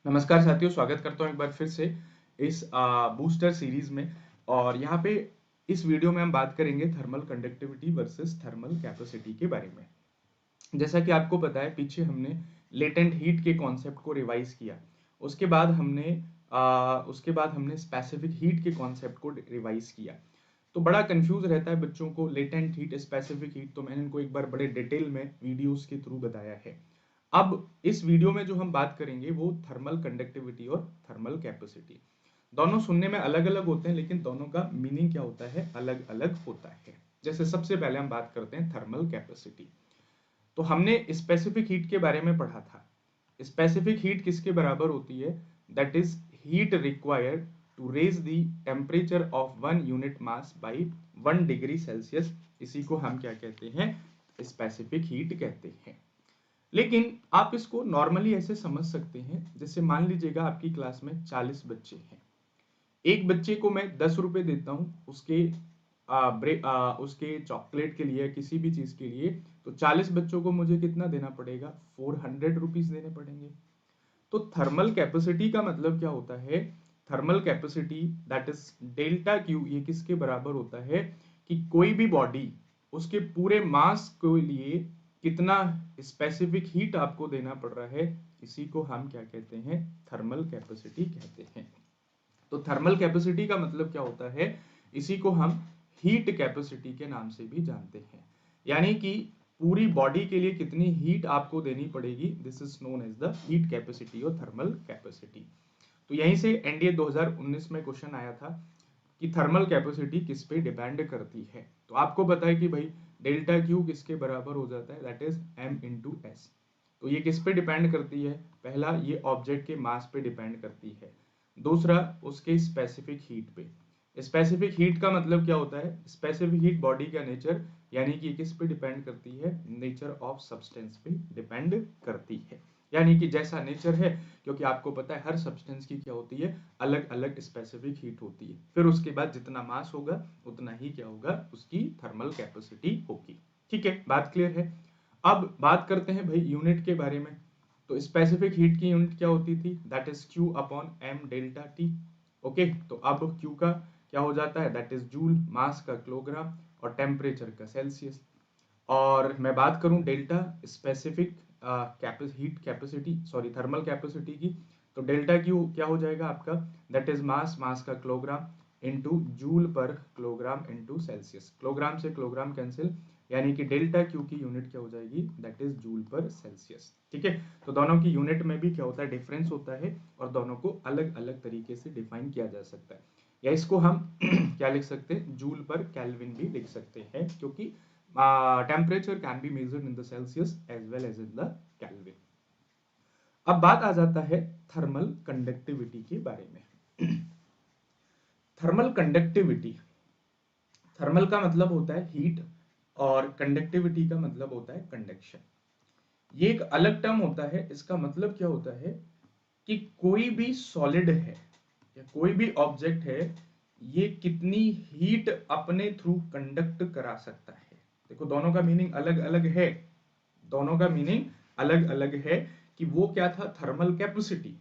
नमस्कार साथियों, स्वागत करता हूँ एक बार फिर से इस बूस्टर सीरीज में। और यहाँ पे इस वीडियो में हम बात करेंगे thermal conductivity versus thermal capacity के बारे में। जैसा कि आपको पता है, पीछे हमने लेटेंट हीट के कॉन्सेप्ट को रिवाइज किया। उसके बाद हमने स्पेसिफिक हीट के कॉन्सेप्ट को रिवाइज किया। तो बड़ा कंफ्यूज रहता है बच्चों को लेटेंट हीट, स्पेसिफिक हीट, तो मैंने इनको एक बार बड़े डिटेल में वीडियोस के थ्रू बताया है। अब इस वीडियो में जो हम बात करेंगे वो थर्मल कंडक्टिविटी और थर्मल कैपेसिटी। दोनों सुनने में अलग अलग होते हैं, लेकिन दोनों का मीनिंग क्या होता है, अलग अलग होता है। जैसे सबसे पहले हम बात करते हैं थर्मल कैपेसिटी। तो हमने स्पेसिफिक हीट के बारे में पढ़ा था। स्पेसिफिक हीट किसके बराबर होती है? That is heat required to raise the temperature of 1 unit mass by 1 degree Celsius. इसी को हम क्या कहते हैं? स्पेसिफिक हीट कहते हैं। लेकिन आप इसको नॉर्मली ऐसे समझ सकते हैं, जैसे मान लीजिएगा आपकी क्लास में 40 बच्चे हैं। एक बच्चे को मैं 10 रुपए देता हूँ उसके चॉकलेट के लिए, किसी भी चीज के लिए। तो 40 बच्चों को मुझे कितना देना पड़ेगा? 400 रुपीज देने पड़ेंगे। तो थर्मल कैपेसिटी का मतलब क्या होता है? Thermal capacity that is delta Q. ये किसके बराबर होता है कि कोई भी बॉडी उसके पूरे मास के लिए कितना स्पेसिफिक हीट आपको देना पड़ रहा है, इसी को हम क्या कहते हैं? थर्मल कैपेसिटी कहते हैं। तो थर्मल कैपेसिटी का मतलब क्या होता है? इसी को हम हीट कैपेसिटी के नाम से भी जानते हैं। यानी कि पूरी बॉडी के लिए कितनी हीट आपको देनी पड़ेगी, this is known as the heat capacity और थर्मल कैपेसिटी। तो यहीं से एनडीए 2019 में क्वेश्चन आया था कि थर्मल कैपेसिटी किस पे डिपेंड करती है। तो आपको पता है कि भाई डेल्टा क्यू किसके बराबर हो जाता है? That is M into S. तो ये किस पे डिपेंड करती है? पहला, ये ऑब्जेक्ट के मास पे डिपेंड करती है। दूसरा, उसके स्पेसिफिक हीट पे। स्पेसिफिक हीट का मतलब क्या होता है? स्पेसिफिक हीट बॉडी का नेचर, यानी कि किस पे डिपेंड करती है? नेचर ऑफ सब्सटेंस पे डिपेंड करती है। यानी कि जैसा नेचर है, क्योंकि आपको पता है हर सब्सटेंस की क्या होती है? अलग अलग स्पेसिफिक हीट होती है। फिर उसके बाद जितना मास होगा उतना ही क्या होगा? उसकी थर्मल कैपेसिटी होगी। ठीक है, बात क्लियर है। अब बात करते हैं भाई यूनिट के बारे में। तो स्पेसिफिक हीट की यूनिट क्या होती थी? That is Q upon M delta T. Okay, तो अब क्यू का क्या हो जाता है? दैट इज जूल, मास का किलोग्राम और टेम्परेचर का सेल्सियस। और मैं बात करूं delta, specific heat capacity, sorry thermal capacity की, तो डेल्टा क्यू क्या हो जाएगा आपका? दैट इज मास, मास का किलोग्राम इंटू जूल पर किलोग्राम इंटू सेल्सियस। किलोग्राम से किलोग्राम कैंसिल, यानी कि डेल्टा क्यू की यूनिट क्या हो जाएगी? दैट इज जूल पर सेल्सियस। ठीक है, तो दोनों की यूनिट में भी क्या होता है? डिफरेंस होता है, और दोनों को अलग अलग तरीके से डिफाइन किया जा सकता है। या इसको हम क्या लिख सकते हैं? जूल पर केल्विन भी लिख सकते हैं, क्योंकि temperature can be measured in the Celsius as well as in the Kelvin. अब बात आ जाता है थर्मल कंडक्टिविटी के बारे में। थर्मल कंडक्टिविटी, थर्मल का मतलब होता है हीट और कंडक्टिविटी का मतलब होता है कंडक्शन। ये एक अलग टर्म होता है। इसका मतलब क्या होता है कि कोई भी सॉलिड है या कोई भी ऑब्जेक्ट है, ये कितनी हीट अपने थ्रू कंडक्ट करा सकता है। देखो, दोनों का मीनिंग अलग अलग है। दोनों का मीनिंग अलग अलग है कि वो क्या था? थर्मल कैपेसिटी,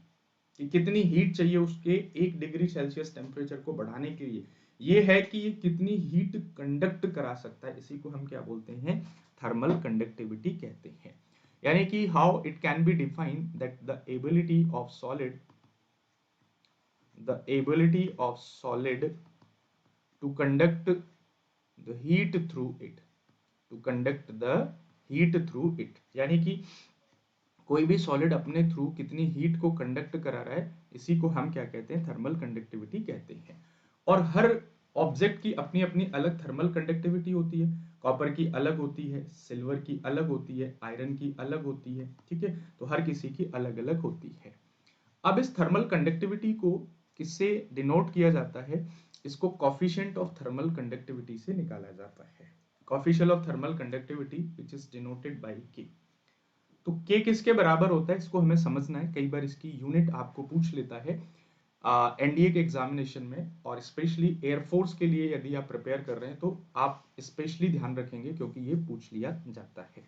कि कितनी हीट चाहिए उसके 1 डिग्री सेल्सियस टेम्परेचर को बढ़ाने के लिए। ये है कि ये कितनी हीट कंडक्ट करा सकता है। इसी को हम क्या बोलते हैं? थर्मल कंडक्टिविटी कहते हैं। यानी कि how it can be defined that the ability of solid to conduct the heat through it, to conduct the heat through it. यानी कि कोई भी सॉलिड अपने थ्रू कितनी हीट को कंडक्ट करा रहा है, इसी को हम क्या कहते हैं? थर्मल कंडक्टिविटी कहते हैं। और हर ऑब्जेक्ट की अपनी अपनी अलग थर्मल कंडक्टिविटी होती है। कॉपर की अलग होती है, सिल्वर की अलग होती है, आयरन की अलग होती है। ठीक है, तो हर किसी की अलग अलग होती है। अब इस थर्मल कंडक्टिविटी को किससे डिनोट किया जाता है? इसको कोफिशिएंट ऑफ थर्मल कंडक्टिविटी से निकाला जाता है। Coefficient of thermal conductivity which is denoted by के। तो के किसके बराबर होता है, इसको हमें समझना है। कई बार इसकी यूनिट आपको पूछ लेता है एनडीए के एग्जामिनेशन में, और स्पेशली एयरफोर्स के लिए यदि आप प्रिपेयर कर रहे हैं तो आप स्पेशली ध्यान रखेंगे, क्योंकि ये पूछ लिया जाता है।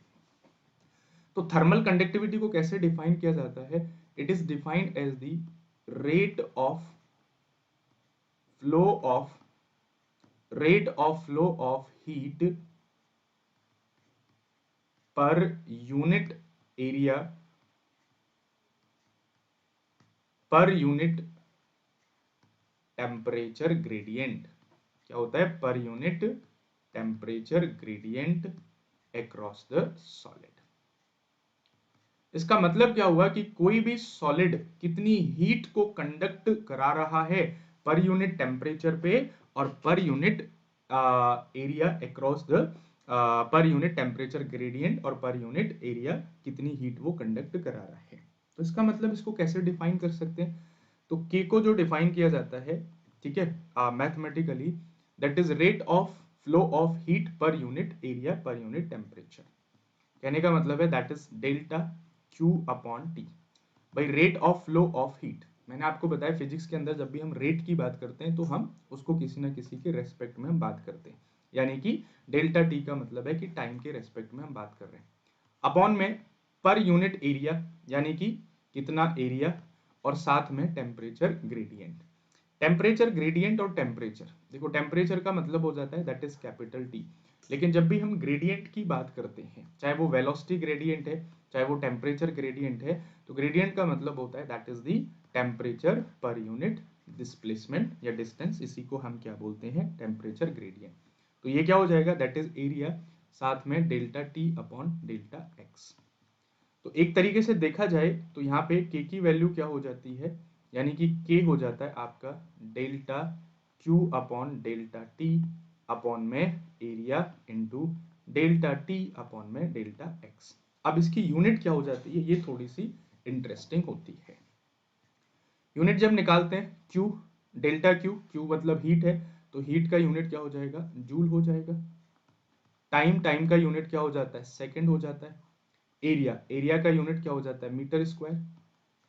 तो थर्मल कंडक्टिविटी को कैसे डिफाइन किया जाता है? it is defined as the rate of flow of heat per unit area per unit temperature gradient. क्या होता है? पर unit temperature gradient across the solid. इसका मतलब क्या हुआ कि कोई भी सॉलिड कितनी हीट को कंडक्ट करा रहा है पर यूनिट टेम्परेचर पे और पर यूनिट एरिया अक्रॉस द पर यूनिट टेम्परेचर ग्रेडियंट और पर यूनिट एरिया कितनी हीट वो कंडक्ट करा रहा है। तो इसका मतलब इसको कैसे डिफाइन कर सकते हैं? तो के को जो डिफाइन किया जाता है, ठीक है, mathematically, that is rate of flow of heat per unit area per unit temperature. कहने का मतलब है that is delta Q upon T. भाई rate of flow of heat, मैंने आपको बताया फिजिक्स के अंदर जब भी हम रेट की बात करते हैं तो हम उसको किसी ना किसी के रेस्पेक्ट में हम बात करते हैं, यानी कि डेल्टा टी का मतलब है कि टाइम के रेस्पेक्ट में हम बात कर रहे हैं। अपॉन में पर यूनिट एरिया, यानी कि कितना एरिया, और साथ में टेम्परेचर ग्रेडियंट। टेम्परेचर ग्रेडियंट और टेम्परेचर, देखो टेम्परेचर का मतलब हो जाता है दैट इज कैपिटल टी, लेकिन जब भी हम ग्रेडियंट की बात करते हैं, चाहे वो वेलोसिटी ग्रेडियंट है चाहे वो टेम्परेचर ग्रेडियंट है, तो ग्रेडियंट का मतलब होता है that is the temperature per unit displacement या डिस्टेंस, इसी को हम क्या बोलते हैं? Temperature gradient. तो ये क्या हो जाएगा? दैट इज एरिया साथ में delta T upon delta x. तो एक तरीके से देखा जाए तो यहाँ पे के की वैल्यू क्या हो जाती है, यानी कि के हो जाता है आपका delta Q upon delta T upon में area into delta T upon में डेल्टा एक्स। अब इसकी यूनिट क्या हो जाती है, ये थोड़ी सी इंटरेस्टिंग होती है। यूनिट जब निकालते हैं क्यू, डेल्टा क्यू, क्यू मतलब हीट है, तो हीट का यूनिट क्या हो जाएगा? जूल हो जाएगा। टाइम, टाइम का यूनिट क्या हो जाता है? सेकंड हो जाता है। एरिया, एरिया का यूनिट क्या हो जाता है? Metre square.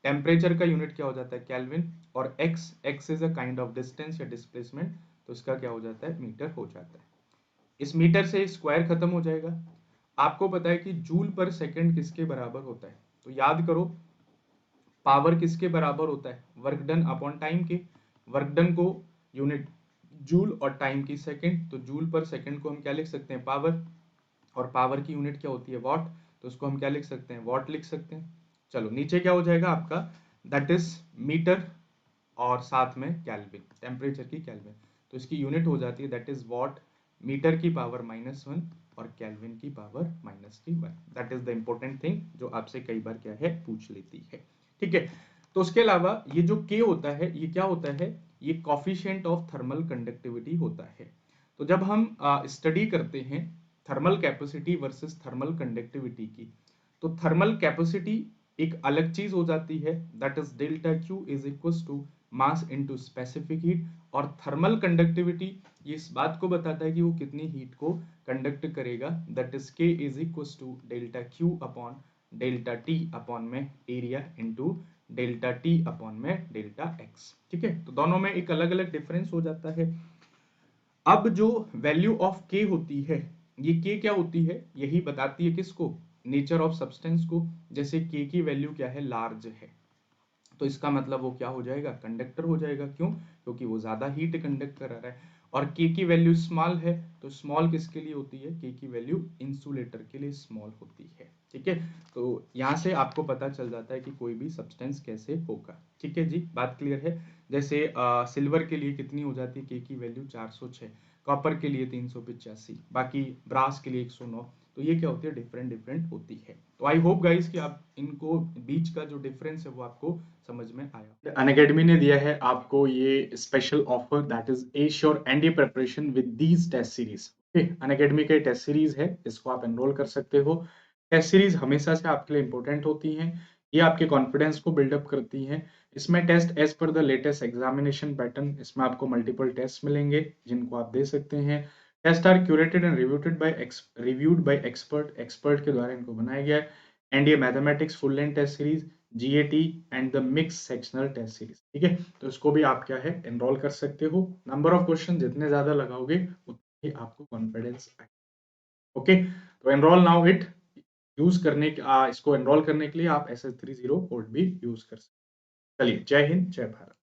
टेम्परेचर का यूनिट क्या हो जाता है? केल्विन। और X, X is a kind of distance या डिस्प्लेसमेंट, तो इसका क्या हो जाता है? मीटर हो जाता है। इस मीटर से स्क्वायर खत्म हो जाएगा। आपको पता है कि जूल पर सेकंड किसके बराबर होता है? तो याद करो, पावर किसके बराबर होता है? वर्क डन अपॉन टाइम के। वर्क डन को यूनिट जूल और टाइम की सेकंड, तो जूल पर सेकंड को हम क्या लिख सकते हैं? पावर। और पावर की यूनिट क्या होती है? वॉट, तो उसको हम क्या लिख सकते हैं? वॉट लिख सकते हैं। चलो नीचे क्या हो जाएगा आपका? दैट इज मीटर और साथ में केल्विन, टेम्परेचर की केल्विन, तो इसकी यूनिट हो जाती है दैट इज वॉट, मीटर की पावर -1 और केल्विन की power -1। That is the important thing जो आपसे कई बार क्या है? पूछ लेती है, ठीक है। तो उसके अलावा ये जो के होता है, ये क्या होता है? ये कॉफिशिएंट ऑफ थर्मल कंडक्टिविटी होता है। तो जब हम स्टडी करते हैं thermal capacity versus thermal conductivity की, तो थर्मल कैपेसिटी एक अलग चीज हो जाती है, that is delta Q is equal to mass into specific heat. और थर्मल कंडक्टिविटी ये इस बात को बताता है कि वो कितनी हीट को कंडक्ट करेगा, that is K is equal to delta Q upon delta T upon में area into delta T upon में डेल्टा एक्स, ठीक है। तो दोनों में एक अलग अलग डिफरेंस हो जाता है। अब जो वैल्यू ऑफ के होती है, ये के क्या होती है? यही बताती है किसको? नेचर ऑफ सब्सटेंस को। जैसे के की वैल्यू क्या है? लार्ज है, तो इसका मतलब वो क्या हो जाएगा? कंडक्टर हो जाएगा। क्यों? क्योंकि वो ज्यादा हीट कंडक्ट करा रहा है। और के की वैल्यू स्मॉल है, तो स्मॉल किसके लिए होती है? के की वैल्यू इंसुलेटर के लिए स्मॉल होती है, ठीक है। तो यहाँ से आपको पता चल जाता है कि कोई भी सब्सटेंस कैसे होगा, ठीक है जी, बात क्लियर है। जैसे सिल्वर के लिए कितनी हो जाती है के की वैल्यू? 406, कॉपर के लिए 385, बाकी ब्रास के लिए 109। तो ये क्या होती है? डिफरेंट डिफरेंट होती है। तो आई होप गाइस कि आप इनको बीच का जो डिफरेंस है वो आपको समझ में आया। अनअकैडमी ने दिया है आपको ये special offer, that is assure NDA preparation with these test series. Unacademy का टेस्ट सीरीज है, इसको आप एनरोल कर सकते हो। टेस्ट सीरीज हमेशा से आपके लिए इंपॉर्टेंट होती हैं, ये आपके कॉन्फिडेंस को बिल्डअप करती हैं। इसमें test as per the latest examination pattern, इसमें आपको मल्टीपल टेस्ट मिलेंगे जिनको आप दे सकते हैं। Test are curated and reviewed by expert के द्वारा इनको बनाया गया है। NDA mathematics full length test series, GAT and the mix sectional test series, ठीक है। तो इसको भी आप क्या है? एनरोल कर सकते हो। नंबर ऑफ क्वेश्चन जितने ज्यादा लगाओगे उतने ही आपको कॉन्फिडेंस आए। ओके, तो एनरोल नाउ इट। यूज करने इसको एनरोल करने के लिए आप SS30 कोड भी यूज कर सकते हैं। चलिए, जय हिंद, जय भारत।